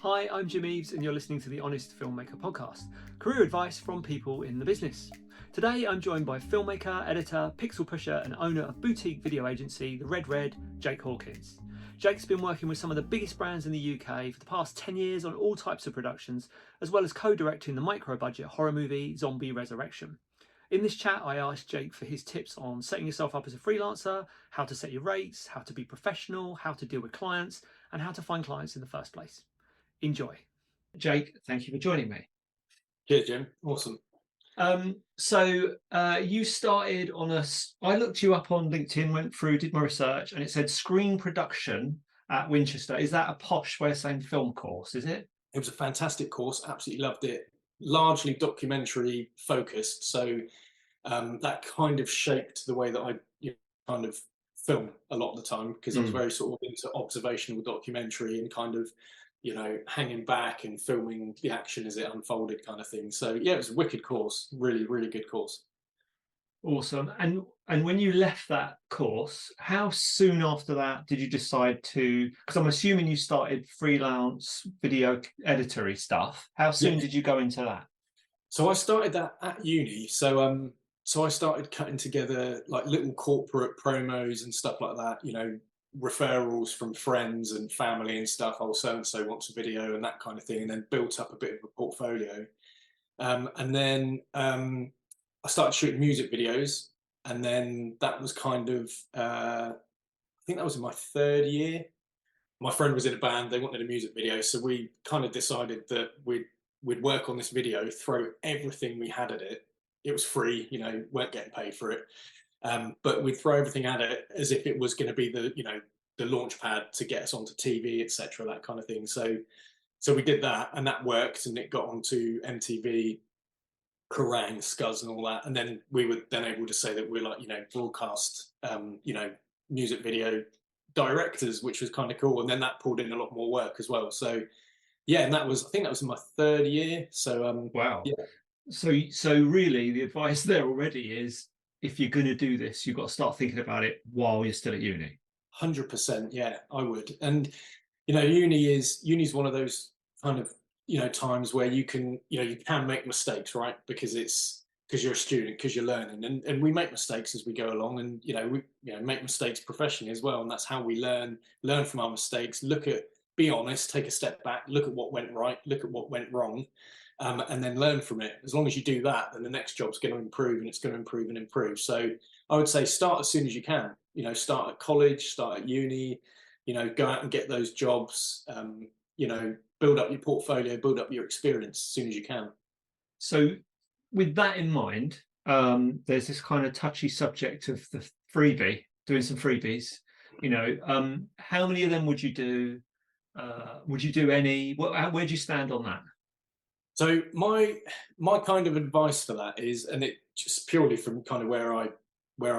Hi, I'm Jim Eves and you're listening to the Honest Filmmaker podcast, career advice from people in the business. Today I'm joined by filmmaker, editor, pixel pusher and owner of boutique video agency The Red, Jake Hawkins. Jake's been working with some of the biggest brands in the UK for the past 10 years on all types of productions, as well as co-directing the micro-budget horror movie Zombie Resurrection. In this chat, I asked Jake for his tips on setting yourself up as a freelancer, how to set your rates, how to be professional, how to deal with clients, and how to find clients in the first place. Enjoy. Jake, thank you for joining me. Cheers, Jim. Awesome. You started on I looked you up on LinkedIn, went through, did my research, and it said screen production at Winchester. Is that a posh way of saying film course, is it? It was a fantastic course. Absolutely loved it. Largely documentary focused. So that kind of shaped the way that I kind of film a lot of the time, because I was very sort of into observational documentary and kind of, hanging back and filming the action as it unfolded kind of thing. So yeah, it was a wicked course. Really, really good course. Awesome. And when you left that course, how soon after that did you decide to, because I'm assuming you started freelance video editory stuff. How soon did you go into that? So I started that at uni. So I started cutting together like little corporate promos and stuff like that, referrals from friends and family and stuff. Oh, so-and-so wants a video and that kind of thing, and then built up a bit of a portfolio. And then I started shooting music videos, and then that was kind of, I think that was in my third year. My friend was in a band, they wanted a music video, so we kind of decided that we'd work on this video, throw everything we had at it. It was free, weren't getting paid for it. But we'd throw everything at it as if it was going to be the launch pad to get us onto TV, etc., that kind of thing. So we did that, and that worked, and it got onto MTV, Kerrang, Scuzz, and all that. And then we were then able to say that we're like, broadcast, music video directors, which was kind of cool. And then that pulled in a lot more work as well. So yeah, and I think that was in my third year. So wow. Yeah. So really the advice there already is, if you're going to do this, you've got to start thinking about it while you're still at uni. 100%. Yeah, I would. And, uni's one of those kind of, times where you can make mistakes, right? Because you're a student, because you're learning, and we make mistakes as we go along, and, we make mistakes professionally as well. And that's how we learn from our mistakes, be honest, take a step back, look at what went right, look at what went wrong. And then learn from it. As long as you do that, then the next job's going to improve, and it's going to improve and improve. So I would say start as soon as you can. Start at college, start at uni. Go out and get those jobs. Build up your portfolio, build up your experience as soon as you can. So with that in mind, there's this kind of touchy subject of the freebie, doing some freebies. How many of them would you do? Would you do any? Where do you stand on that? So my kind of advice for that is, and it just purely from kind of where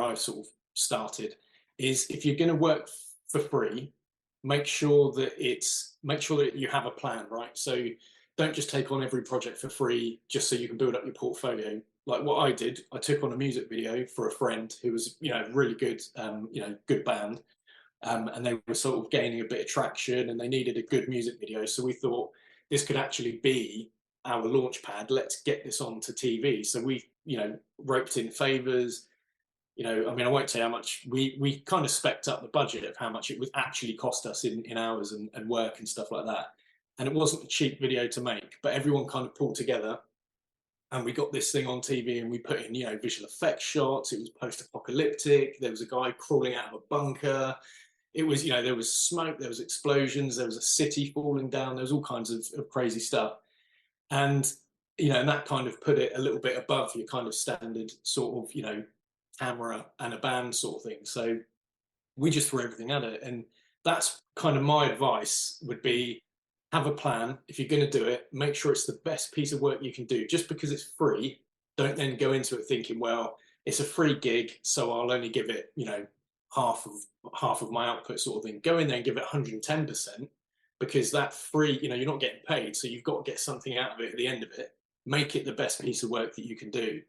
I sort of started, is if you're going to work for free, make sure that you have a plan, right? So don't just take on every project for free just so you can build up your portfolio. Like what I did, I took on a music video for a friend who was, really good, good band. And they were sort of gaining a bit of traction, and they needed a good music video. So we thought this could actually be our launch pad. Let's get this onto TV. So we, roped in favors. I won't say how much we kind of specced up the budget of how much it would actually cost us in hours and work and stuff like that. And it wasn't a cheap video to make, but everyone kind of pulled together, and we got this thing on TV, and we put in, visual effects shots. It was post-apocalyptic. There was a guy crawling out of a bunker. It was, there was smoke, there was explosions, there was a city falling down, there was all kinds of crazy stuff. And, and that kind of put it a little bit above your kind of standard sort of, camera and a band sort of thing. So we just threw everything at it. And that's kind of my advice would be, have a plan. If you're going to do it, make sure it's the best piece of work you can do. Just because it's free, don't then go into it thinking, well, it's a free gig, so I'll only give it, half of my output sort of thing. Go in there and give it 110%, because that free, you're not getting paid, so you've got to get something out of it at the end of it. Make it the best piece of work that you can do,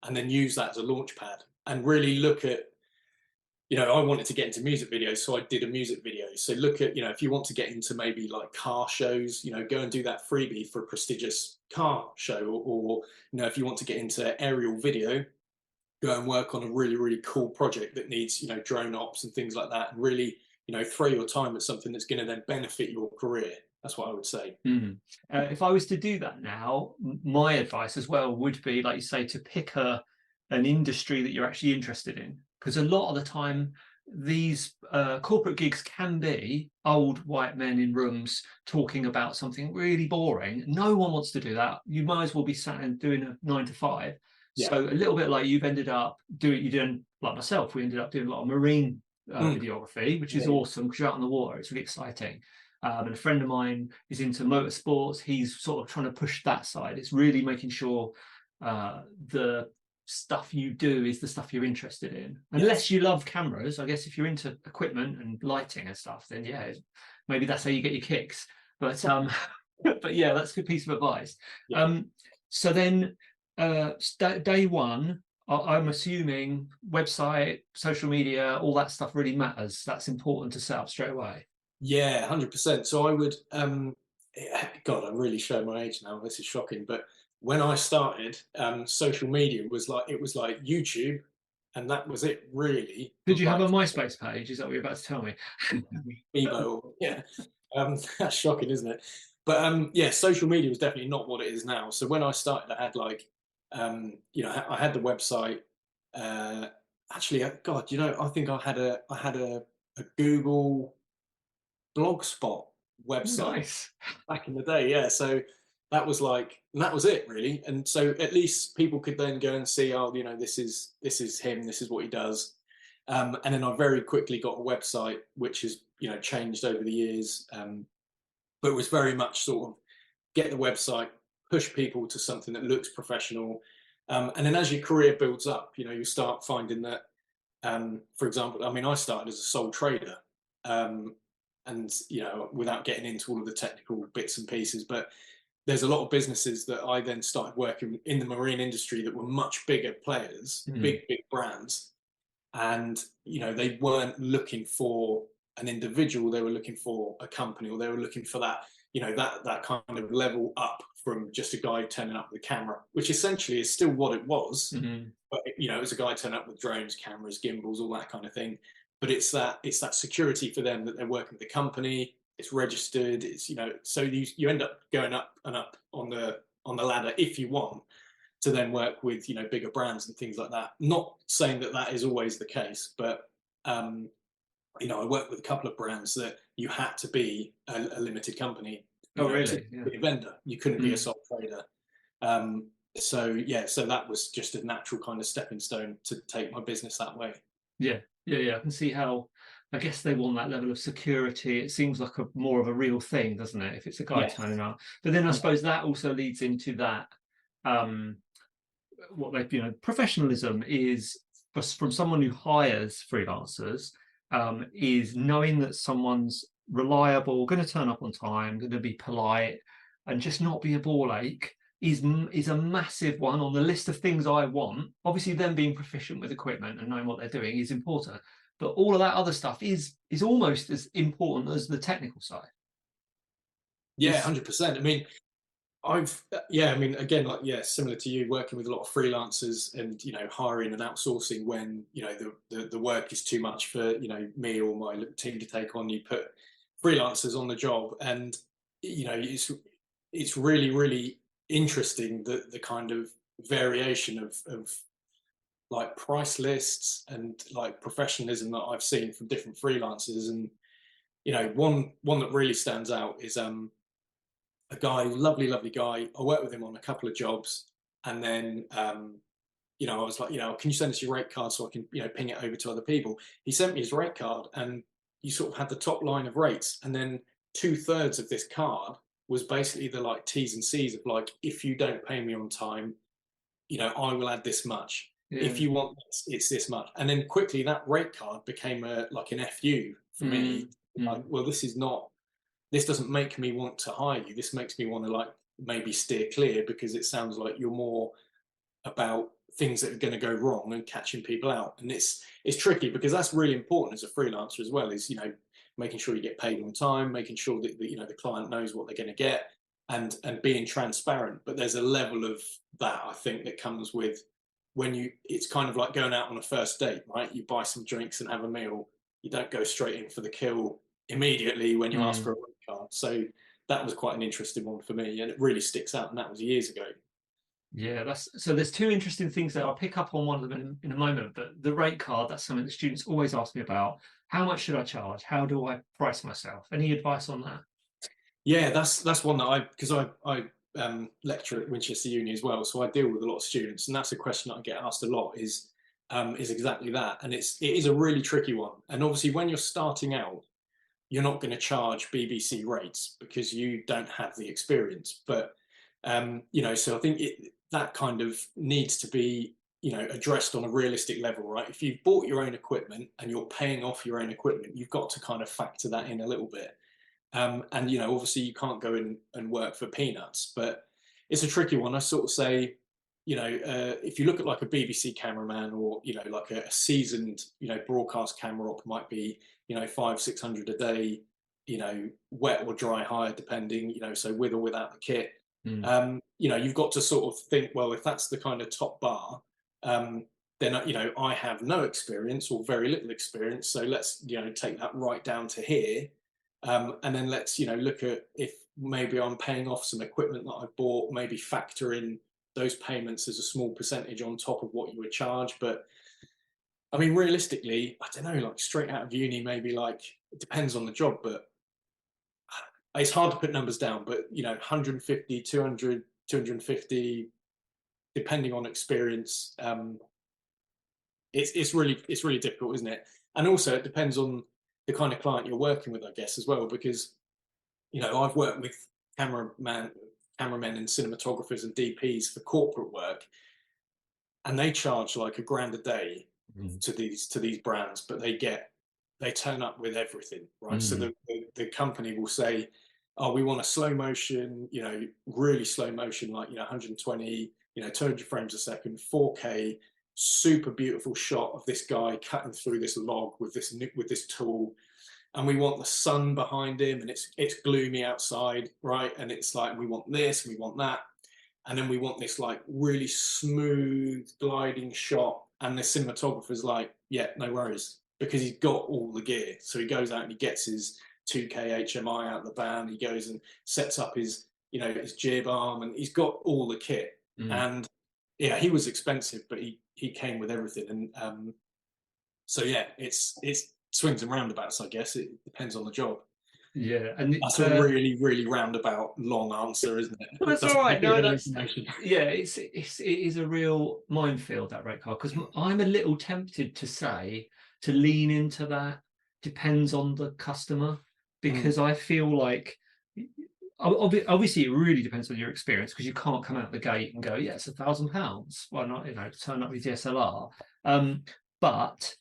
and then use that as a launch pad, and really look at I wanted to get into music videos, so I did a music video. So look at, if you want to get into maybe like car shows, go and do that freebie for a prestigious car show, or if you want to get into aerial video, go and work on a really, really cool project that needs, drone ops and things like that, and really, throw your time at something that's going to then benefit your career. That's what I would say. If I was to do that now, my advice as well would be, like you say, to pick an industry that you're actually interested in, because a lot of the time these corporate gigs can be old white men in rooms talking about something really boring. No one wants to do that. You might as well be sat and doing a 9 to 5. Yeah. So a little bit like you've ended up doing, you did like myself, we ended up doing a lot of marine videography, which is awesome because you're out on the water. It's really exciting. And a friend of mine is into motorsports. He's sort of trying to push that side. It's really making sure the stuff you do is the stuff you're interested in. Unless you love cameras, I guess if you're into equipment and lighting and stuff, then yeah, maybe that's how you get your kicks. But but yeah, that's a good piece of advice. So then day one, I'm assuming website, social media, all that stuff really matters. That's important to set up straight away. Yeah, 100%. So I would, God, I'm really showing my age now. This is shocking. But when I started, social media was like YouTube, and that was it, really. Did you have a MySpace page? Is that what you're about to tell me? Bebo, yeah. That's shocking, isn't it? But yeah, social media was definitely not what it is now. So when I started, I had I had the website. Actually, God, I think I had a Google Blogspot website back in the day. Yeah, so that was it really. And so at least people could then go and see, oh, this is him, this is what he does. And then I very quickly got a website which has changed over the years, but it was very much sort of get the website, push people to something that looks professional, and then as your career builds up, you start finding that, for example, I mean, I started as a sole trader, and without getting into all of the technical bits and pieces, but there's a lot of businesses that I then started working in the marine industry that were much bigger players, big brands, and they weren't looking for an individual, they were looking for a company, or they were looking for that that kind of level up from just a guy turning up with a camera, which essentially is still what it was. But it was a guy turning up with drones, cameras, gimbals, all that kind of thing. But it's that security for them that they're working with the company, it's registered, it's so you end up going up and up on the ladder if you want to then work with bigger brands and things like that. Not saying that is always the case, but I worked with a couple of brands that you had to be a limited company. Really? To be a vendor, you couldn't be a sole trader. So that was just a natural kind of stepping stone to take my business that way. Yeah. I can see how. I guess they want that level of security. It seems like more of a real thing, doesn't it? If it's a guy turning up, but then I suppose that also leads into that. What they, professionalism is from someone who hires freelancers, is knowing that someone's reliable, going to turn up on time, going to be polite, and just not be a ball ache. Is a massive one on the list of things I want. Obviously, them being proficient with equipment and knowing what they're doing is important, but all of that other stuff is almost as important as the technical side. Yeah, 100%. I mean, again, similar to you, working with a lot of freelancers and hiring and outsourcing when the work is too much for me or my team to take on. You put freelancers on the job, and it's really, really interesting the kind of variation of like price lists and like professionalism that I've seen from different freelancers. And one that really stands out is a guy, lovely guy. I worked with him on a couple of jobs, and then I was like, can you send us your rate card so I can ping it over to other people? He sent me his rate card, and you sort of had the top line of rates, and then 2/3 of this card was basically the like T's and C's of like, if you don't pay me on time, I will add this much. If you want this, it's this much. And then quickly that rate card became like an FU for me. Like, well, this doesn't make me want to hire you. This makes me want to like maybe steer clear, because it sounds like you're more about things that are going to go wrong and catching people out. And it's tricky, because that's really important as a freelancer as well, is, making sure you get paid on time, making sure that the client knows what they're going to get, and being transparent. But there's a level of that, I think, that comes with when it's kind of like going out on a first date, right? You buy some drinks and have a meal. You don't go straight in for the kill immediately when you ask for a rate card. So that was quite an interesting one for me, and it really sticks out, and that was years ago. Yeah, so there's two interesting things there. I'll pick up on one of them in a moment, but the rate card, that's something that students always ask me about. How much should I charge? How do I price myself? Any advice on that? Yeah, that's one that because I lecture at Winchester Uni as well, so I deal with a lot of students, and that's a question that I get asked a lot, is exactly that. And it is a really tricky one. And obviously when you're starting out, you're not going to charge BBC rates because you don't have the experience. But so I think that kind of needs to be addressed on a realistic level, right? If you've bought your own equipment and you're paying off your own equipment, you've got to kind of factor that in a little bit. And obviously you can't go in and work for peanuts, but it's a tricky one. I sort of say, if you look at like a BBC cameraman, or like a seasoned broadcast camera op, might be 500-600 a day, wet or dry hire depending, so with or without the kit. You've got to sort of think, well, if that's the kind of top bar, then I have no experience or very little experience, so let's take that right down to here. And then let's look at if maybe I'm paying off some equipment that I bought, maybe factor in those payments as a small percentage on top of what you would charge. But I mean, realistically, I don't know, like straight out of uni, maybe, like, it depends on the job, but it's hard to put numbers down, but 150, 200, 250, depending on experience. It's really difficult, isn't it? And also it depends on the kind of client you're working with, I guess, as well, because I've worked with cameramen and cinematographers and DPs for corporate work, and they charge like $1,000 a day to these brands, but they turn up with everything, right? So the company will say, oh, we want a slow motion, really slow motion, like 120, 200 frames a second, 4K, super beautiful shot of this guy cutting through this log with this tool, and we want the sun behind him, and it's gloomy outside, right? And it's like, we want this, we want that, and then we want this like really smooth gliding shot. And the cinematographer's like, yeah, no worries, because he's got all the gear. So he goes out and he gets his 2K HMI out of the band. He goes and sets up his his jib arm, and he's got all the kit. And yeah, he was expensive, but he came with everything. And so yeah, it's swings and roundabouts, I guess. It depends on the job. Yeah, and that's a really, really roundabout, long answer, isn't it? Well, that's all right. No, it is a real minefield, that rate card, because I'm a little tempted to say to lean into that depends on the customer, because I feel like obviously it really depends on your experience, because you can't come out the gate and go, yeah, it's £1,000. Why not turn up with the SLR? But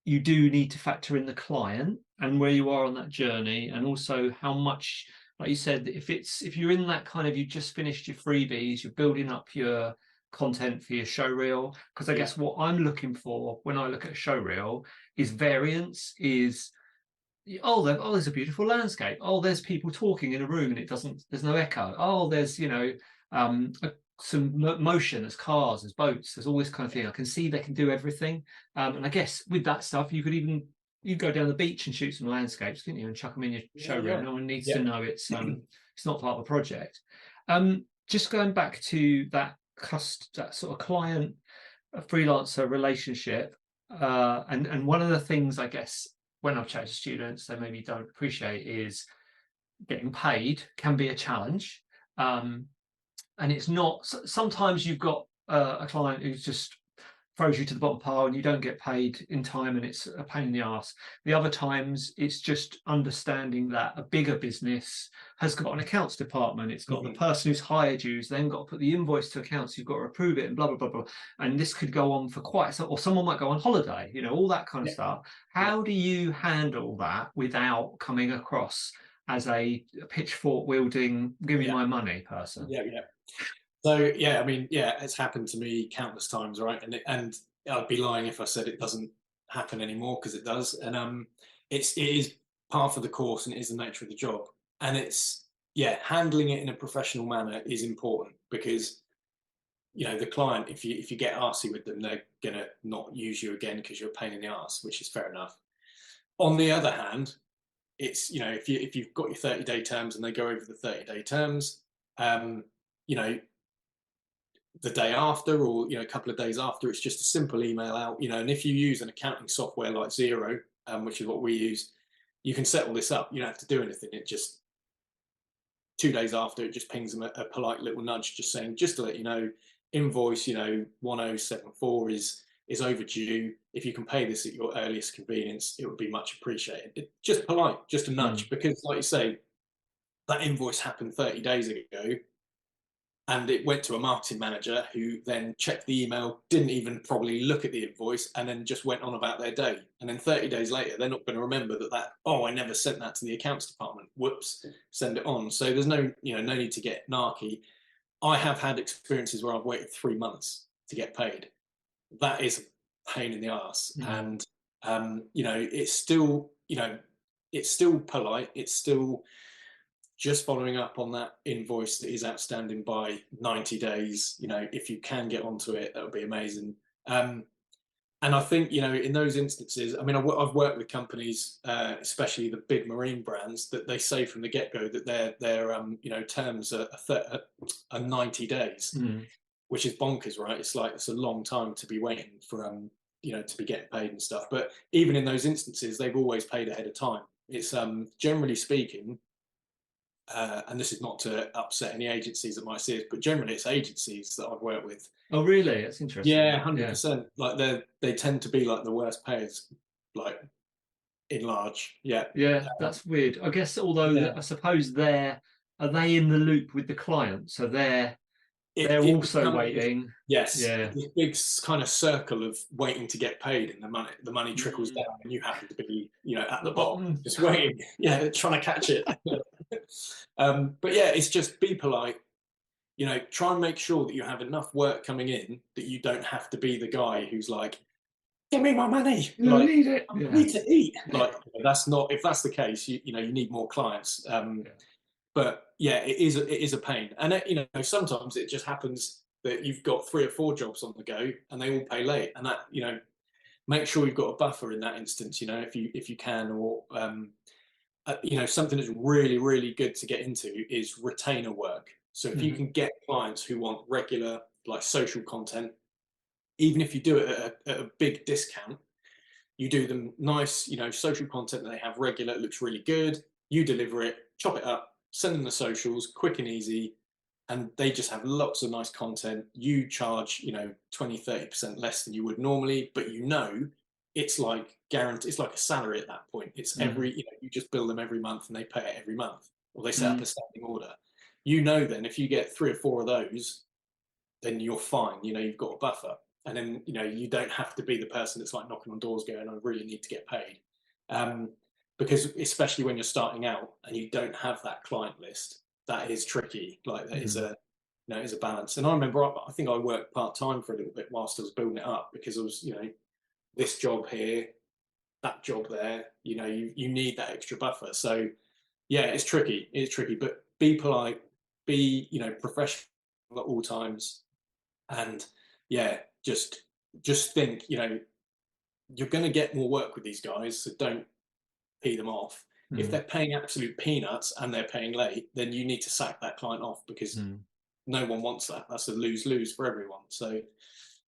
you do need to factor in the client and where you are on that journey, and also how much, like you said, if you're in that kind of, you just finished your freebies, you're building up your content for your show reel, because I guess what I'm looking for when I look at a show reel is variance, is there's a beautiful landscape, there's people talking in a room and there's no echo, there's some motion, there's cars, there's boats, there's all this kind of thing. I can see they can do everything, and I guess with that stuff you go down the beach and shoot some landscapes, couldn't you, and chuck them in your show reel. No one needs to know it's not part of the project. Just going back to that sort of client freelancer relationship, and one of the things I guess when I've chatted to students they maybe don't appreciate is getting paid can be a challenge. And it's not, sometimes you've got a client who just throws you to the bottom pile and you don't get paid in time and it's a pain in the ass. The other times it's just understanding that a bigger business has got an accounts department, it's got the person who's hired you's then got to put the invoice to accounts, you've got to approve it, and blah blah blah blah, and this could go on for quite some, or someone might go on holiday, all that kind of stuff. How do you handle that without coming across as a pitchfork wielding, give me my money person? So yeah, I mean, yeah, it's happened to me countless times, right? And I'd be lying if I said it doesn't happen anymore, because it does. And it is part of the course, and it is the nature of the job. And it's, yeah, handling it in a professional manner is important, because the client, if you get arsey with them, they're gonna not use you again because you're a pain in the arse, which is fair enough. On the other hand, it's, if you've got your 30-day terms and they go over the 30-day terms, um, you know, the day after, or a couple of days after, it's just a simple email out. And if you use an accounting software like Zero, which is what we use, you can set all this up. You don't have to do anything. It just, 2 days after, it just pings them a polite little nudge, just saying, just to let you know, invoice 1074 is overdue. If you can pay this at your earliest convenience, it would be much appreciated. Just polite, just a nudge, because like you say, that invoice happened 30 days ago, and it went to a marketing manager who then checked the email, didn't even probably look at the invoice, and then just went on about their day. And then 30 days later, they're not going to remember that, oh, I never sent that to the accounts department. Whoops, send it on. So there's no need to get narky. I have had experiences where I've waited 3 months to get paid. That is a pain in the arse. And it's still, it's still polite. It's still just following up on that invoice that is outstanding by 90 days. If you can get onto it, that would be amazing. And I think, in those instances, I mean, I've worked with companies, especially the big marine brands, that they say from the get-go that their terms are 90 days, which is bonkers, right? It's a long time to be waiting for, to be getting paid and stuff. But even in those instances, they've always paid ahead of time. It's generally speaking, and this is not to upset any agencies that might see it, but generally it's agencies that I've worked with. Oh, really? That's interesting. Yeah, 100%. Like they tend to be like the worst payers, like in large. Yeah. Yeah, that's weird. I guess, although I suppose are they in the loop with the client? So they're also waiting. Yes. Yeah. This big kind of circle of waiting to get paid, and the money trickles down, and you happen to be, at the bottom, just waiting. Yeah, trying to catch it. But yeah, it's just be polite. Try and make sure that you have enough work coming in that you don't have to be the guy who's like, give me my money. I need it. I need to eat. Like, that's not, if that's the case, you need more clients. But yeah, it is a pain. And sometimes it just happens that you've got 3 or 4 jobs on the go and they all pay late. And that, make sure you've got a buffer in that instance, if you can, or something that's really, really good to get into is retainer work. So if you can get clients who want regular, like, social content, even if you do it at a big discount, you do them nice, social content that they have regular, it looks really good, you deliver it, chop it up, send them the socials, quick and easy, and they just have lots of nice content. You charge, 20-30% less than you would normally, but it's like guaranteed, it's like a salary at that point. It's every, you just bill them every month and they pay it every month, or they set up a standing order. Then if you get 3 or 4 of those, then you're fine. You've got a buffer. And then, you don't have to be the person that's like knocking on doors going, I really need to get paid. Because especially when you're starting out and you don't have that client list, that is tricky. Like, that is a balance. And I remember, I think I worked part-time for a little bit whilst I was building it up, because I was, this job here, that job there, you need that extra buffer. So yeah, it's tricky, but be polite, be, professional at all times. And yeah, just think, you're going to get more work with these guys, so don't pee them off. If they're paying absolute peanuts and they're paying late, then you need to sack that client off, because no one wants that. That's a lose-lose for everyone. So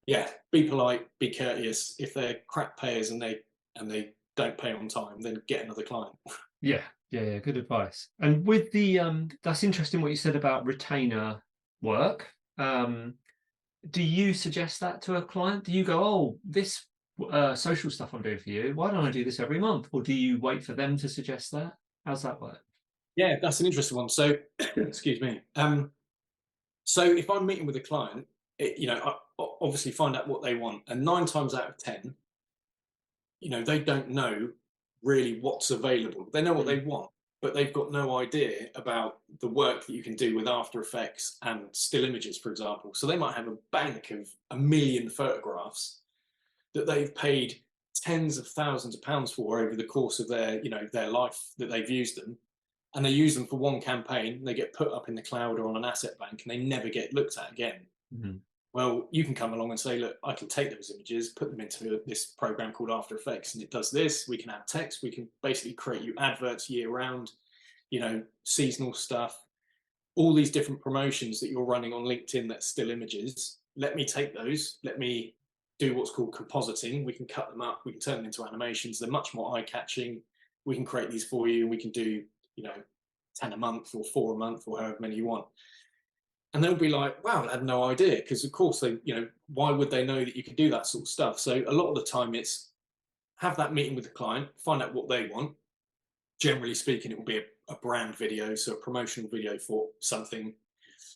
yeah, be polite, be courteous. If they're crap payers and they don't pay on time, then get another client. Yeah, good advice. And with the that's interesting what you said about retainer work. Do you suggest that to a client? Do you go, oh, this social stuff I'm doing for you, why don't I do this every month? Or do you wait for them to suggest that? How's that work? Yeah, that's an interesting one. So excuse me. So if I'm meeting with a client, I obviously find out what they want, and 9 times out of 10, they don't know really what's available. They know what they want, but they've got no idea about the work that you can do with After Effects and still images, for example. So they might have a bank of 1 million photographs that they've paid tens of thousands of pounds for over the course of their life that they've used them. And they use them for one campaign, they get put up in the cloud or on an asset bank, and they never get looked at again. Mm-hmm. Well, you can come along and say, look, I can take those images, put them into this program called After Effects, and it does this. We can add text. We can basically create you adverts year round, seasonal stuff, all these different promotions that you're running on LinkedIn that's still images. Let me take those. Let me do what's called compositing. We can cut them up. We can turn them into animations. They're much more eye-catching. We can create these for you, and we can do, 10 a month or 4 a month or however many you want. And they'll be like, wow, I had no idea. Because of course they, why would they know that you could do that sort of stuff? So a lot of the time it's have that meeting with the client, find out what they want. Generally speaking, it will be a brand video, so a promotional video for something.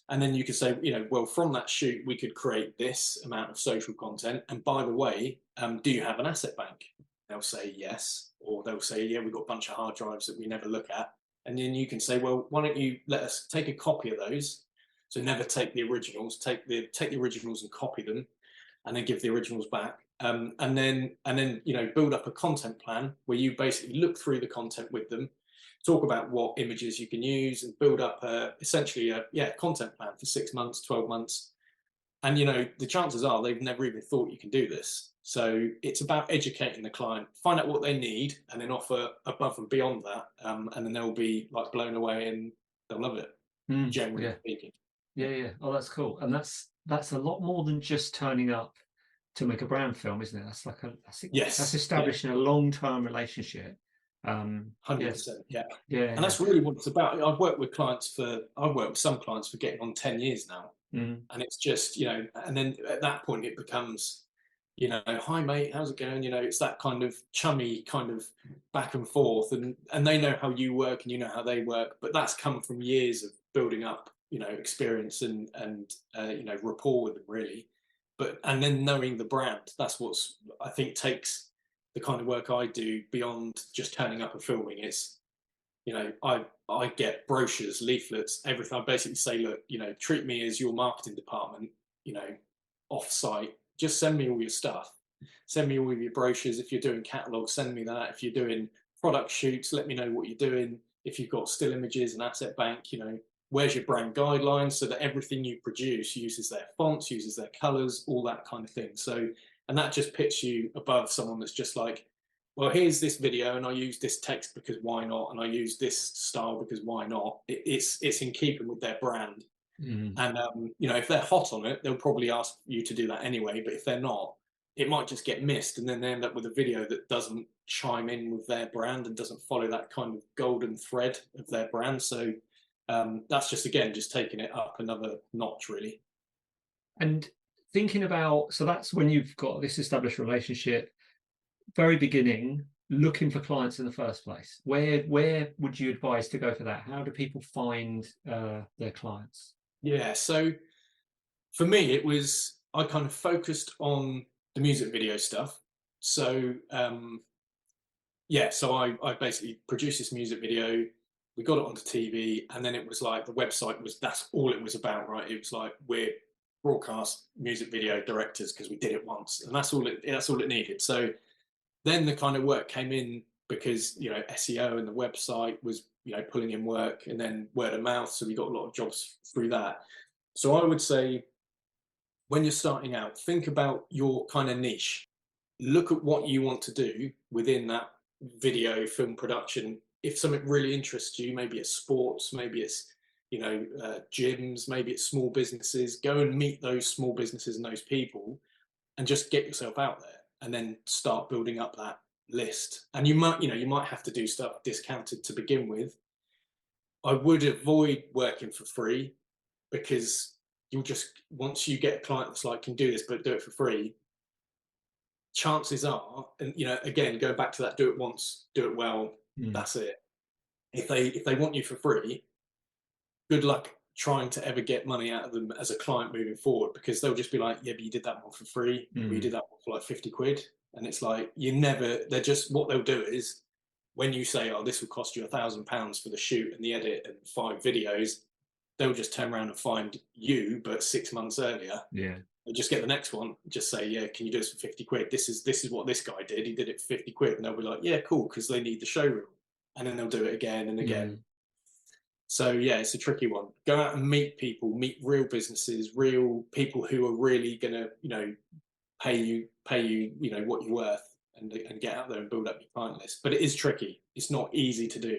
And then you could say, well, from that shoot, we could create this amount of social content. And by the way, do you have an asset bank? They'll say yes. Or they'll say, yeah, we've got a bunch of hard drives that we never look at. And then you can say, well, why don't you let us take a copy of those? So never take the originals, take the originals and copy them, and then give the originals back. And then build up a content plan where you basically look through the content with them, talk about what images you can use, and build up essentially a content plan for 6 months, 12 months. And the chances are they've never even thought you can do this. So it's about educating the client, find out what they need, and then offer above and beyond that. And then they'll be like blown away and they'll love it. Generally speaking. Yeah. Oh, that's cool. And that's a lot more than just turning up to make a brand film, isn't it? That's like that's establishing a long-term relationship. 100%. Yeah. And that's really what it's about. I've worked with some clients for getting on 10 years now. And it's just, and then at that point it becomes, hi mate, how's it going? It's that kind of chummy kind of back and forth, and they know how you work and you know how they work, but that's come from years of building up, experience and rapport with them, really. And then knowing the brand, that's what's, I think, takes the kind of work I do beyond just turning up and filming. It's, I get brochures, leaflets, everything. I basically say, look, treat me as your marketing department, off site. Just send me all your stuff. Send me all of your brochures. If you're doing catalogs, send me that. If you're doing product shoots, let me know what you're doing. If you've got still images and asset bank, where's your brand guidelines, so that everything you produce uses their fonts, uses their colors, all that kind of thing. So, and that just puts you above someone that's just like, well, here's this video and I use this text because why not? And I use this style because why not? It's in keeping with their brand. And, if they're hot on it, they'll probably ask you to do that anyway. But if they're not, it might just get missed. And then they end up with a video that doesn't chime in with their brand and doesn't follow that kind of golden thread of their brand. So that's just taking it up another notch, really. And thinking about, so that's when you've got this established relationship, very beginning, looking for clients in the first place. Where would you advise to go for that? How do people find their clients? Yeah, so for me, I kind of focused on the music video stuff. So so I basically produced this music video. We got it onto TV, and then it was like the website that's all it was about, right? It was like, we're broadcast music video directors because we did it once, and that's all it needed. So then the kind of work came in because SEO and the website was pulling in work, and then word of mouth. So we got a lot of jobs through that. So I would say, when you're starting out, think about your kind of niche. Look at what you want to do within that video film production. If something really interests you, maybe it's sports, maybe it's gyms, maybe it's small businesses, go and meet those small businesses and those people, and just get yourself out there, and then start building up that list. And you might have to do stuff discounted to begin with. I would avoid working for free, because once you get a client that's like, can do this but do it for free, chances are, and again, go back to that, do it once, do it well, that's it. If they want you for free, good luck trying to ever get money out of them as a client moving forward, because they'll just be like, yeah, but you did that one for free, or you did that one for like 50 quid. And it's like, they're just, what they'll do is when you say, oh, this will cost you £1,000 for the shoot and the edit and 5 videos, they'll just turn around and find you, but 6 months earlier. Yeah. And just get the next one. Just say, yeah, can you do this for 50 quid? This is what this guy did. He did it for 50 quid. And they'll be like, yeah, cool, because they need the showroom. And then they'll do it again and again. So yeah, it's a tricky one. Go out and meet people, meet real businesses, real people who are really gonna, pay you, what you're worth, and get out there and build up your client list. But it is tricky. It's not easy to do.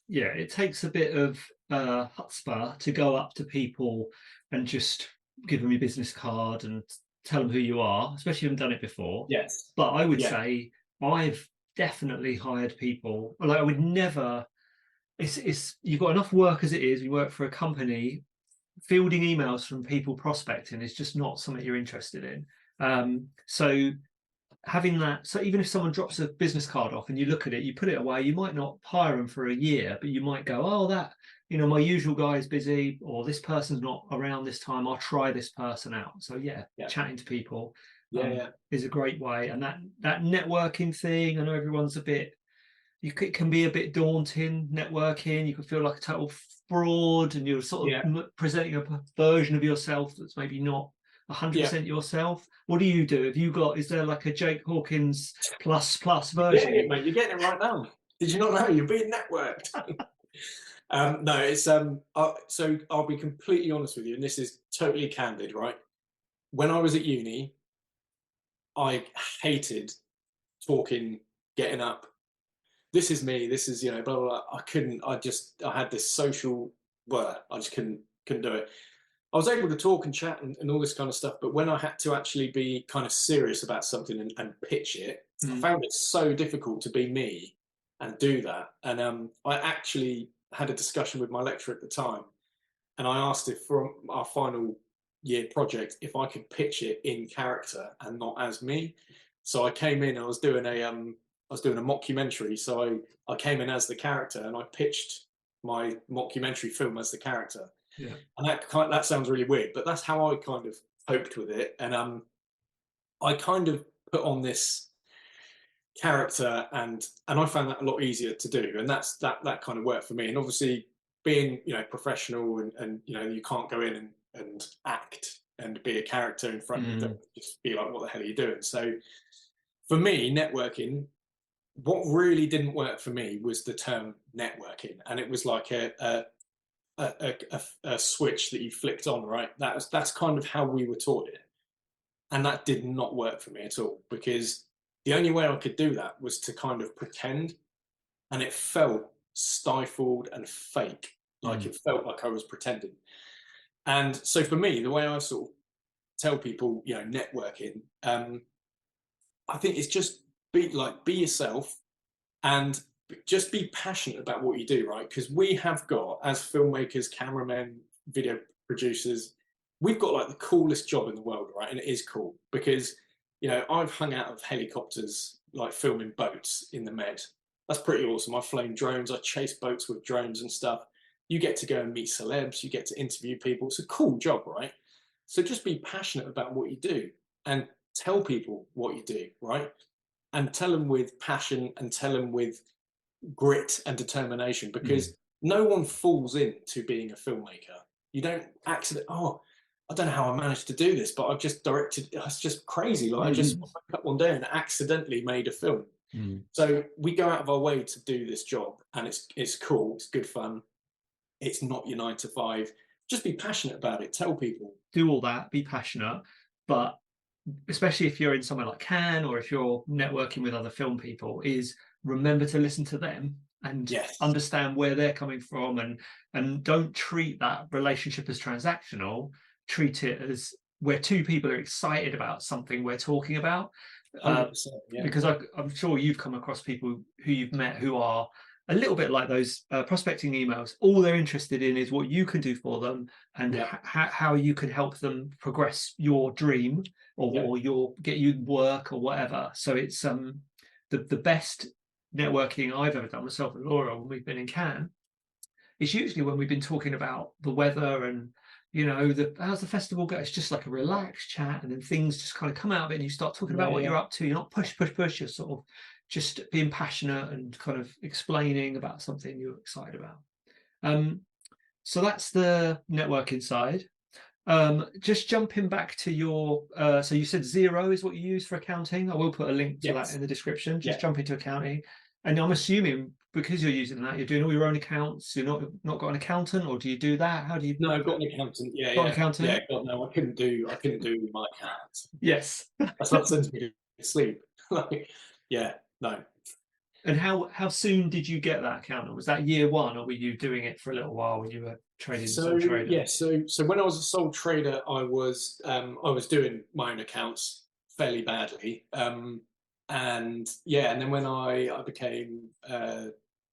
Yeah, it takes a bit of chutzpah to go up to people and just give them your business card and tell them who you are, especially if you haven't done it before. Yes. But I would say I've definitely hired people. Like I would never. It's you've got enough work as it is. You work for a company. Fielding emails from people prospecting is just not something you're interested in. So having that, so even if someone drops a business card off and you look at it, you put it away, you might not hire them for a year, but you might go, oh, that, my usual guy is busy, or this person's not around this time, I'll try this person out. So chatting to people is a great way. And that networking thing, I know everyone's it can be a bit daunting, networking. You can feel like a total fraud, and you're sort of presenting a version of yourself that's maybe not 100% yourself. What do you do? Is there like a Jake Hawkins plus version? Yeah, mate, you're getting it right now. Did you not know you're being networked? No, it's so I'll be completely honest with you, and this is totally candid, right? When I was at uni, I hated talking, getting up. This is me. This is blah blah blah. I had this social I just couldn't do it. I was able to talk and chat and all this kind of stuff, but when I had to actually be kind of serious about something and pitch it, I found it so difficult to be me and do that. And I actually had a discussion with my lecturer at the time, and I asked if for our final year project, if I could pitch it in character and not as me. So I came in, I was doing a mockumentary. So I came in as the character and I pitched my mockumentary film as the character. Yeah. And that sounds really weird, but that's how I kind of coped with it. And I kind of put on this character, and I found that a lot easier to do. And that kind of worked for me. And obviously being, professional and you can't go in and act and be a character in front of them, just be like, what the hell are you doing? So for me, networking, what really didn't work for me was the term networking. And it was like a switch that you flicked on, right? That's kind of how we were taught it. And that did not work for me at all, because the only way I could do that was to kind of pretend, and it felt stifled and fake. Like it felt like I was pretending. And so for me, the way I sort of tell people, networking, I think it's just be yourself and just be passionate about what you do, right? Because we have got, as filmmakers, cameramen, video producers, we've got like the coolest job in the world, right? And it is cool because, I've hung out of helicopters, like filming boats in the Med. That's pretty awesome. I've flown drones. I chase boats with drones and stuff. You get to go and meet celebs. You get to interview people. It's a cool job, right? So just be passionate about what you do and tell people what you do, right? And tell them with passion and tell them with grit and determination, because no one falls into being a filmmaker. You don't I don't know how I managed to do this, but I've just directed. It's just crazy. Like I just woke up one day and accidentally made a film. So we go out of our way to do this job, and it's cool. It's good fun. It's not your 9 to 5. Just be passionate about it. Tell people. Do all that. Be passionate, but especially if you're in somewhere like Cannes or if you're networking with other film people, is remember to listen to them and understand where they're coming from, and don't treat that relationship as transactional. Treat it as where two people are excited about something we're talking about. Because I'm sure you've come across people who you've met who are a little bit like those prospecting emails. All they're interested in is what you can do for them and how you can help them progress your dream or get you work or whatever. So it's the best networking I've ever done myself and Laura when we've been in Cannes. It's usually when we've been talking about the weather and how's the festival go. It's just like a relaxed chat, and then things just kind of come out of it, and you start talking about what you're up to. You're not push. You're sort of just being passionate and kind of explaining about something you're excited about. So that's the networking side. Just jumping back to your, so you said Xero is what you use for accounting. I will put a link to that in the description. Just jump into accounting, and I'm assuming because you're using that, you're doing all your own accounts. You're not got an accountant, or do you do that? How do you? No, I've got an accountant. Got an accountant? Yeah. God, no, I couldn't do my accounts. Yes, That's what sends me to sleep. Like, yeah, no. And how soon did you get that accountant? Was that year one, or were you doing it for a little while when you were trading sole trader? Yeah, so when I was a sole trader, I was doing my own accounts fairly badly, and then when I became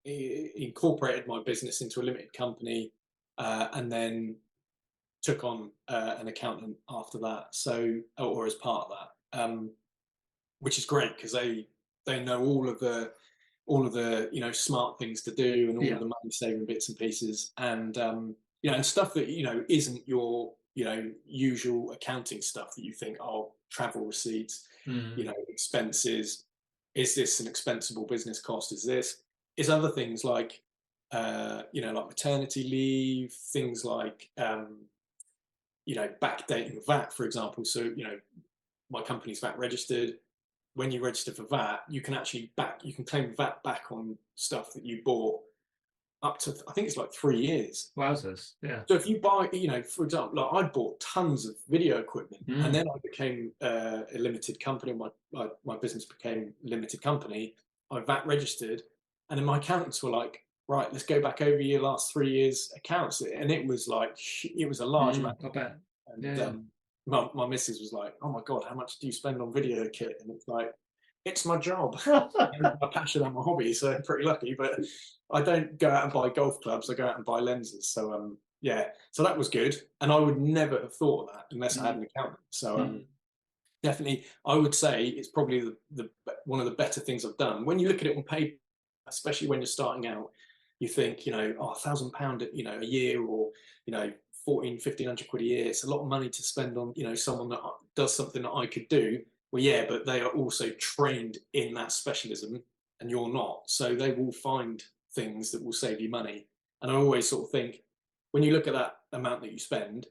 incorporated my business into a limited company, and then took on an accountant after that. So, or as part of that, which is great because they know all of the smart things to do and all of the money saving bits and pieces, and and stuff that isn't your usual accounting stuff that you think, oh, travel receipts, expenses, is this an expensible business cost, is other things like like maternity leave, things like backdating VAT, for example. So my company's VAT registered. When you register for VAT, you can claim VAT back on stuff that you bought up to, I think it's like 3 years. Wowzers, yeah. So if you buy, for example, like I bought tons of video equipment, and then I became a limited company. My business became a limited company. I VAT registered, and then my accountants were like, right, let's go back over your last 3 years accounts, and it was a large amount. I bet. And my missus was like, oh my God, how much do you spend on video kit? And it's like, it's my job. My passion and my hobby, so I'm pretty lucky. But I don't go out and buy golf clubs, I go out and buy lenses. So so that was good. And I would never have thought of that unless I had an accountant. So definitely, I would say it's probably the one of the better things I've done. When you look at it on paper, especially when you're starting out, you think, £1,000 a year, or 1,500 quid a year. It's a lot of money to spend on someone that does something that I could do. Well, yeah, but they are also trained in that specialism, and you're not. So they will find things that will save you money. And I always sort of think, when you look at that amount that you spend,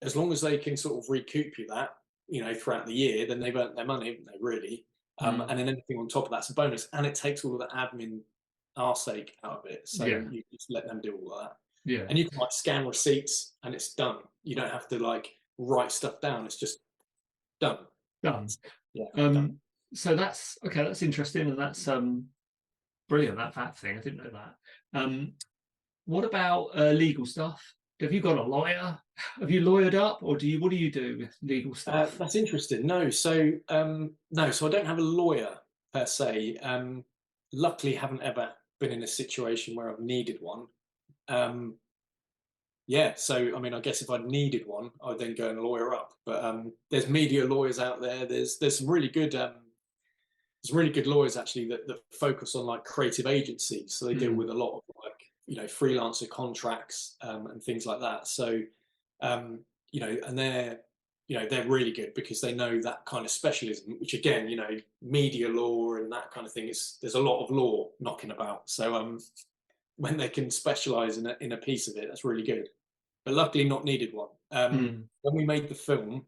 as long as they can sort of recoup you that throughout the year, then they've earned their money, haven't they, really? And then anything on top of that's a bonus, and it takes all of the admin arsake out of it. So you just let them do all of that. Yeah. And you can scan receipts and it's done. You don't have to write stuff down. It's just done. Done. Yeah. Done. So that's okay. That's interesting, and that's brilliant. That VAT thing, I didn't know that. What about legal stuff? Have you got a lawyer? Have you lawyered up, or what do you do with legal stuff? That's interesting. No, so so I don't have a lawyer per se. Luckily, haven't ever been in a situation where I've needed one. So I mean, I guess if I'd needed one, I'd then go and lawyer up. But there's media lawyers out there. There's some really good lawyers actually that focus on creative agencies. So they deal with a lot of freelancer contracts and things like that. So and they're really good because they know that kind of specialism, which again, media law and that kind of thing, there's a lot of law knocking about. So when they can specialize in a piece of it, that's really good. But luckily not needed one. When we made the film,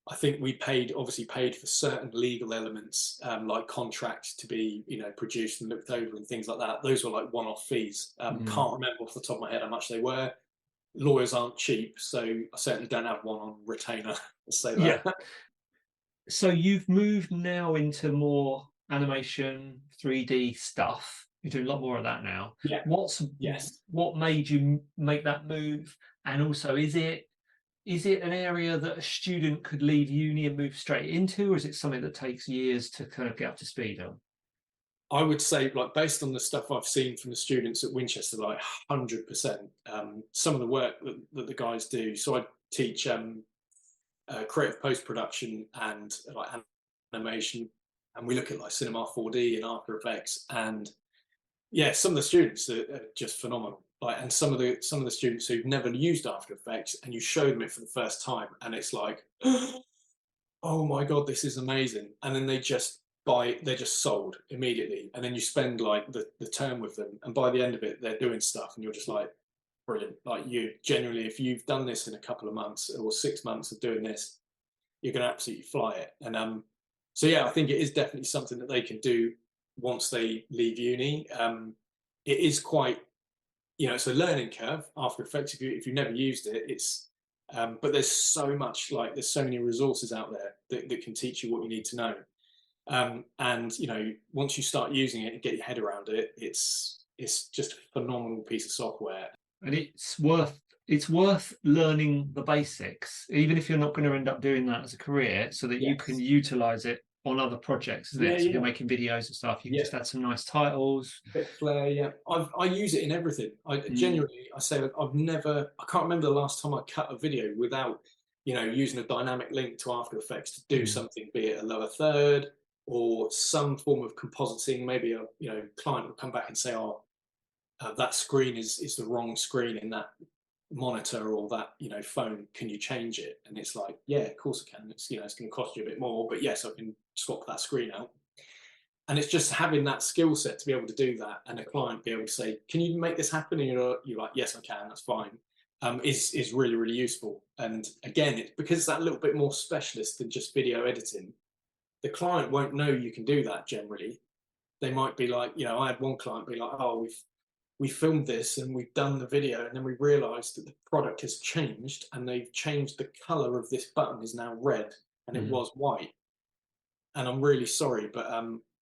I think we obviously paid for certain legal elements, like contracts to be, produced and looked over and things like that. Those were one-off fees. Can't remember off the top of my head how much they were. Lawyers aren't cheap, so I certainly don't have one on retainer. Let's say that. Yeah. So you've moved now into more animation, 3D stuff. You're doing a lot more of that now. Yeah. What made you make that move? And also, is it an area that a student could leave uni and move straight into, or is it something that takes years to kind of get up to speed on? I would say, based on the stuff I've seen from the students at Winchester, 100%. Some of the work that the guys do. So I teach creative post-production and animation, and we look at Cinema 4D and After Effects, and some of the students are just phenomenal. And some of the students who've never used After Effects, and you show them it for the first time, and it's like, oh my God, this is amazing. And then they just they're just sold immediately, and then you spend like the term with them, and by the end of it they're doing stuff and you're just like, brilliant. Like, you genuinely, if you've done this in a couple of months or 6 months of doing this, you're going to absolutely fly it. And so yeah, I think it is definitely something that they can do once they leave uni. It is quite, it's a learning curve. After Effects, if you've never used it, it's but there's so much, like there's so many resources out there that can teach you what you need to know. And once you start using it and get your head around it, it's just a phenomenal piece of software. And it's worth learning the basics, even if you're not going to end up doing that as a career, so that you can utilize it on other projects, isn't it? So if you're making videos and stuff, you can just add some nice titles. Bit of flair, yeah. I use it in everything. Genuinely, I say I can't remember the last time I cut a video without, using a dynamic link to After Effects to do something, be it a lower third or some form of compositing. Maybe a client will come back and say, that screen is the wrong screen in that monitor or that phone, can you change it? And it's like, yeah, of course I can. It's it's going to cost you a bit more, but yes, I can swap that screen out. And it's just having that skill set to be able to do that, and a client be able to say, can you make this happen? And you're like, yes, I can, that's fine. Is really, really useful. And again, it's because it's that little bit more specialist than just video editing. The client won't know you can do that generally. They might be like, I had one client be like, oh, we filmed this and we've done the video, and then we realized that the product has changed, and they've changed the color of this button is now red and it was white. And I'm really sorry, but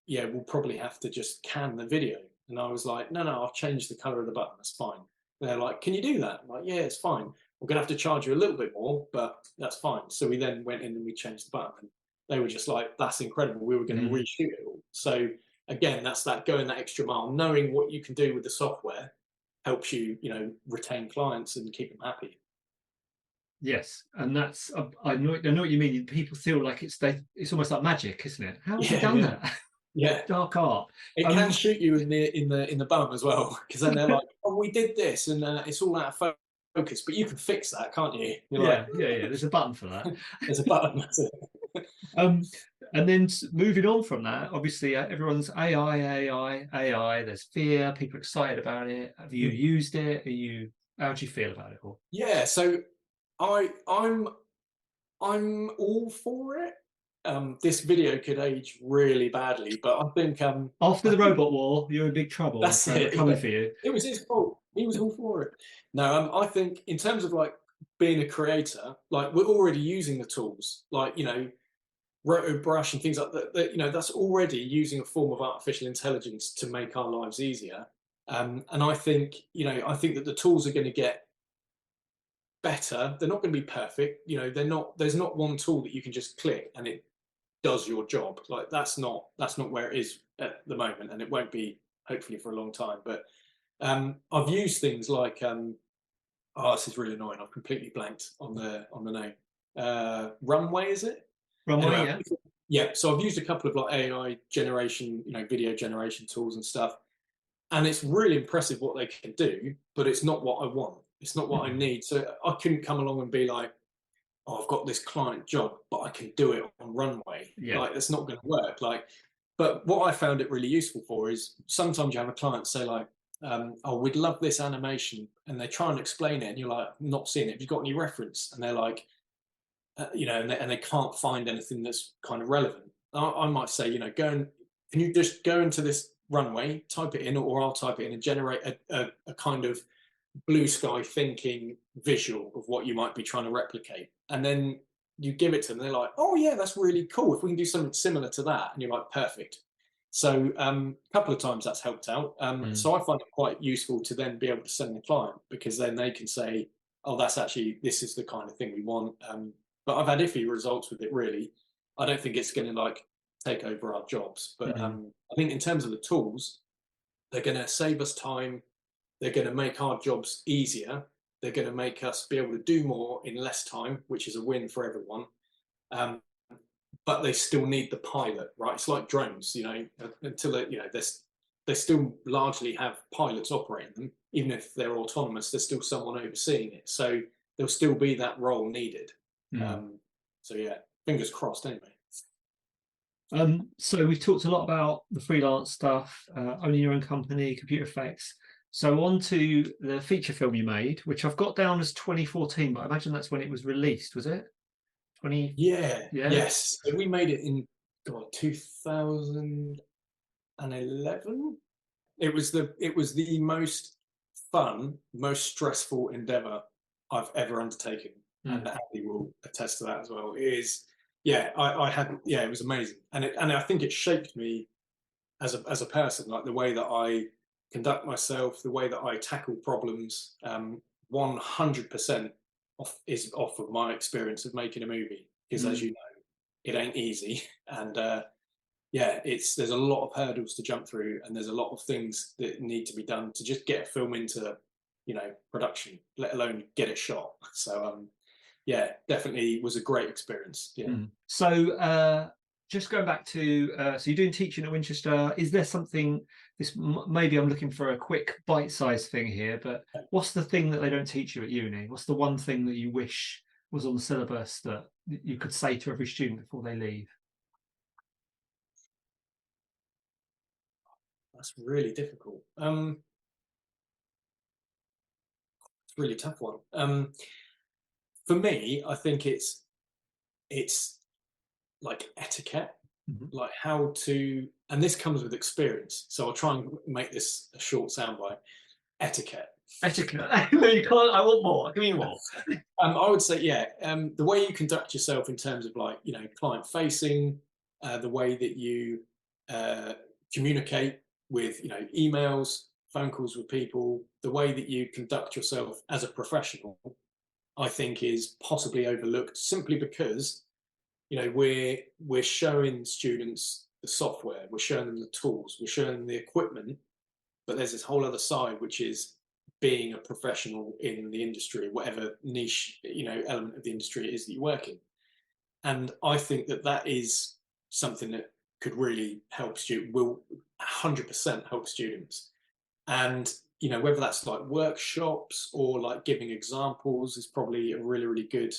yeah, we'll probably have to just can the video. And I was like, no, I've changed the color of the button, that's fine. And they're like, can you do that? I'm like, yeah, it's fine. We're gonna have to charge you a little bit more, but that's fine. So we then went in and we changed the button, and they were just like, that's incredible, we were going to reshoot it all. So again, that's that going that extra mile. Knowing what you can do with the software helps you, retain clients and keep them happy. Yes, and that's I know what you mean. People feel like it's almost like magic, isn't it? How have you done that? Yeah, dark art. It can shoot you in the bum as well, because then they're like, oh, we did this and it's all out of focus, but you can fix that, can't you? Yeah. There's a button for that. There's a button. That's it. And then moving on from that, obviously everyone's AI. There's fear. People are excited about it. Have you used it? How do you feel about it all? Yeah, so I'm all for it. This video could age really badly, but I think after the robot war, you're in big trouble. That's it. Coming for you. It was his fault. He was all for it. No, I think in terms of like being a creator, like we're already using the tools, like roto brush and things like that. That's already using a form of artificial intelligence to make our lives easier. And I think that the tools are going to get better. They're not going to be perfect. There's not one tool that you can just click and it does your job. Like that's not where it is at the moment, and it won't be hopefully for a long time. But I've used things like this is really annoying. I've completely blanked on the name. Runway, is it? Runway, anyway, yeah. So I've used a couple of like AI generation, video generation tools and stuff, and it's really impressive what they can do. But it's not what I want. It's not what I need. So I couldn't come along and be like, oh, I've got this client job, but I can do it on Runway. Yeah. Like, it's not going to work. But what I found it really useful for is sometimes you have a client say like, oh, we'd love this animation, and they try and explain it, and you're like, not seeing it. Have you got any reference? And they're like, and they can't find anything that's kind of relevant. I might say, can you just go into this Runway, type it in, or I'll type it in and generate a kind of blue sky thinking visual of what you might be trying to replicate. And then you give it to them, they're like, oh yeah, that's really cool. If we can do something similar to that, and you're like, perfect. So a couple of times that's helped out. So I find it quite useful to then be able to send the client, because then they can say, oh, this is the kind of thing we want. But I've had iffy results with it, really. I don't think it's going to like take over our jobs. But I think in terms of the tools, they're going to save us time. They're going to make our jobs easier. They're going to make us be able to do more in less time, which is a win for everyone. But they still need the pilot, right? It's like drones, until they still largely have pilots operating them. Even if they're autonomous, there's still someone overseeing it. So there'll still be that role needed. So yeah, fingers crossed anyway. So we've talked a lot about the freelance stuff, owning your own company, computer effects. So on to the feature film you made, which I've got down as 2014, but I imagine that's when it was released, was it? 20, Yeah, yeah. yes. So we made it in God 2011. It was the most fun, most stressful endeavor I've ever undertaken, and Mm. Andy will attest to that as well. It is, yeah, I had, yeah, it was amazing, and I think it shaped me as a person, like the way that I conduct myself, the way that I tackle problems. 100% off of my experience of making a movie, because as Mm. you know, it ain't easy, and yeah, there's a lot of hurdles to jump through, and there's a lot of things that need to be done to just get a film into, production, let alone get it shot. So yeah, definitely was a great experience. Yeah. Mm. So just going back to so you're doing teaching at Winchester. Is there something maybe I'm looking for a quick bite-sized thing here, but what's the thing that they don't teach you at uni? What's the one thing that you wish was on the syllabus that you could say to every student before they leave? That's really difficult. It's a really tough one. For me, I think it's like etiquette, Mhm. like how to, and this comes with experience. So I'll try and make this a short soundbite. Etiquette. Etiquette. No, you can't. I want more. Give me more. I would say, yeah, the way you conduct yourself in terms of like, client facing, the way that you uh, communicate with, emails, phone calls with people, the way that you conduct yourself as a professional, I think is possibly overlooked simply because, we're showing students the software, we're showing them the tools, we're showing them the equipment, but there's this whole other side which is being a professional in the industry, whatever niche element of the industry it is that you work in. And I think that is something that could really help students, will 100% help students. And whether that's like workshops or like giving examples is probably a really, really good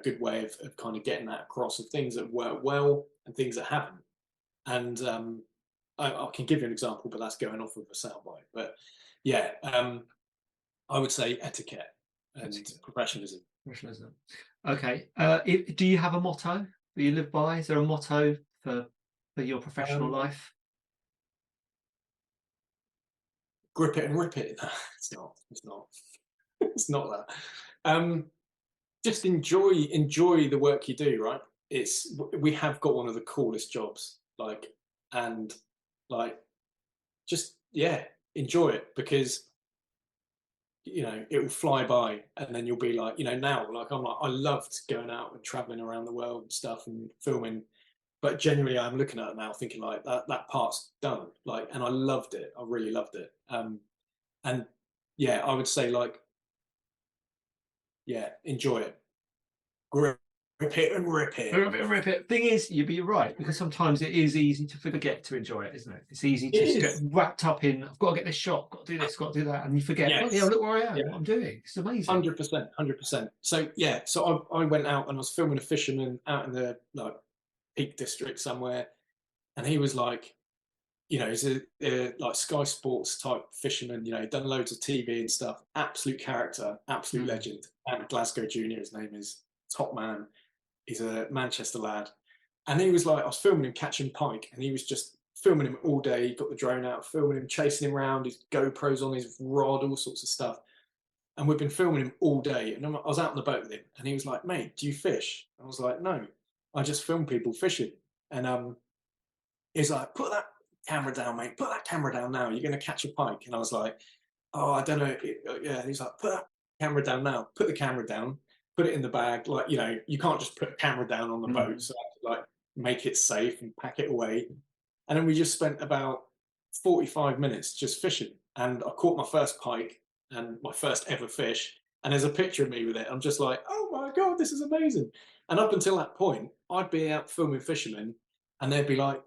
good way of kind of getting that across, of things that work well and things that haven't. And I can give you an example, but that's going off of a soundbite. But yeah, I would say etiquette and Etiquette. professionalism. Professionalism. Okay. Do you have a motto that you live by? Is there a motto for your professional Um, life? Grip it and rip it. No, it's not. It's not. It's not that. Just enjoy the work you do. Right. We have got one of the coolest jobs. And like just, yeah, enjoy it, because it will fly by, and then you'll be like, now, like, I'm like, I loved going out and traveling around the world and stuff and filming, but generally I'm looking at it now thinking like that part's done, like, and I loved it, I really loved it. And yeah, I would say, like, yeah, enjoy it, grip it and rip it. Rip it. Thing is, you'd be right, because sometimes it is easy to forget to enjoy it, isn't it? It's easy It to just get is. wrapped up in, I've got to get this shot, got to do this, got to do that, and you forget, oh yeah, Yes. look where I am, Yeah. what I'm doing. It's amazing. 100%, 100%. So yeah, so I went out and I was filming a fisherman out in the like Peak District somewhere, and he was like, he's a like Sky Sports type fisherman. Done loads of TV and stuff. Absolute character, absolute Mm. legend. And Glasgow Junior, his name is, top man. He's a Manchester lad, and he was like, I was filming him catching pike, and he was just filming him all day. He got the drone out, filming him, chasing him around. His GoPros on his rod, all sorts of stuff. And we've been filming him all day. And I was out on the boat with him, and he was like, "Mate, do you fish?" I was like, "No, I just film people fishing." And he's like, "Put that camera down, mate. Put that camera down now. You're going to catch a pike." And I was like, "Oh, I don't know." Yeah. And he's like, "Put that camera down now. Put the camera down. Put it in the bag. Like, you can't just put a camera down on the boat. So I had to like make it safe and pack it away." And then we just spent about 45 minutes just fishing. And I caught my first pike and my first ever fish. And there's a picture of me with it. I'm just like, oh my God, this is amazing. And up until that point, I'd be out filming fishermen, and they'd be like,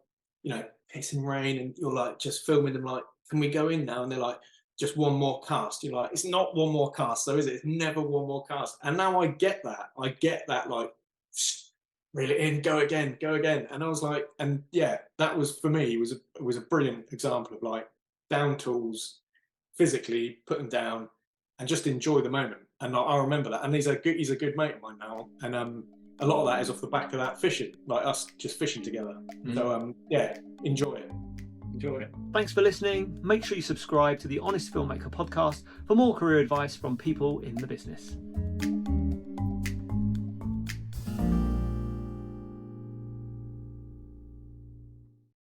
pissing rain, and you're like just filming them like, can we go in now? And they're like, just one more cast. You're like, it's not one more cast, though, is it? It's never one more cast. And now I get that. I get that, like, reel it in, go again. And I was like, and yeah, that was for me was a brilliant example of like down tools, physically put them down, and just enjoy the moment. And I remember that. And he's a good mate of mine now, and a lot of that is off the back of that fishing, like us just fishing together. So yeah, enjoy it. Enjoy it. Thanks for listening. Make sure you subscribe to the Honest Filmmaker podcast for more career advice from people in the business.